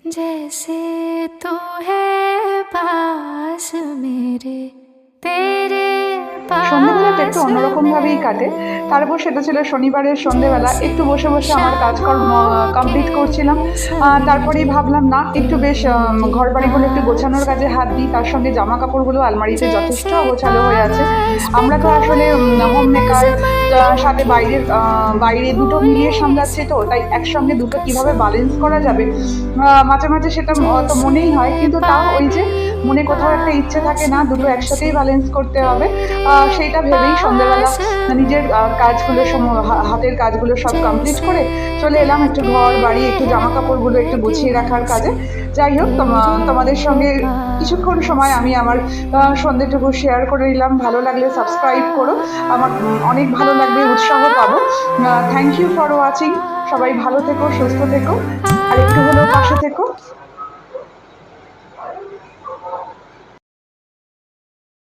जैसे तू है पास मेरे तेरे সন্ধ্যেবেলাটা একটু पास অন্যরকম ভাবেই কাটে। তারপর সেটা ছিল শনিবারের সন্ধ্যেবেলা, একটু বসে বসে আমার কাজকর্ম কমপ্লিট করছিলাম। তারপরেই ভাবলাম না একটু বেশ ঘর বাড়িগুলো একটু গোছানোর কাজে হাত দিই, তার সঙ্গে জামা কাপড়গুলো আলমারিতে যথেষ্ট অগোছালো হয়ে আছে। আমরা তো আসলে হোম মেকার, সাথে বাইরের বাইরে দুটো মিলিয়ে সামলাচ্ছি, তো তাই একসঙ্গে দুটো কিভাবে ব্যালেন্স করা যাবে মাঝে মাঝে সেটা তো মনেই হয়, কিন্তু তাও ওই যে মনে কোথাও একটা ইচ্ছে থাকে না দুটো একসাথেই ব্যালেন্স করতে হবে। সেইটা ভেবেই সন্ধ্যেবেলা নিজের কাজগুলো হাতের কাজগুলো সব কমপ্লিট করে চলে এলাম একটু ঘর বাড়ি একটু জামা কাপড়গুলো একটু গুছিয়ে রাখার কাজে। যাই হোক, তোমাদের সঙ্গে কিছুক্ষণ সময় আমি আমার সন্ধ্যেটুকু শেয়ার করে নিলাম। ভালো লাগলে সাবস্ক্রাইব করো, আমার অনেক ভালো লাগবে, উৎসাহ পাবো। Thank you for watching. সবাই ভালো থেকো, সুস্থ থেকো, আর একটু হলেও পাশে থেকো।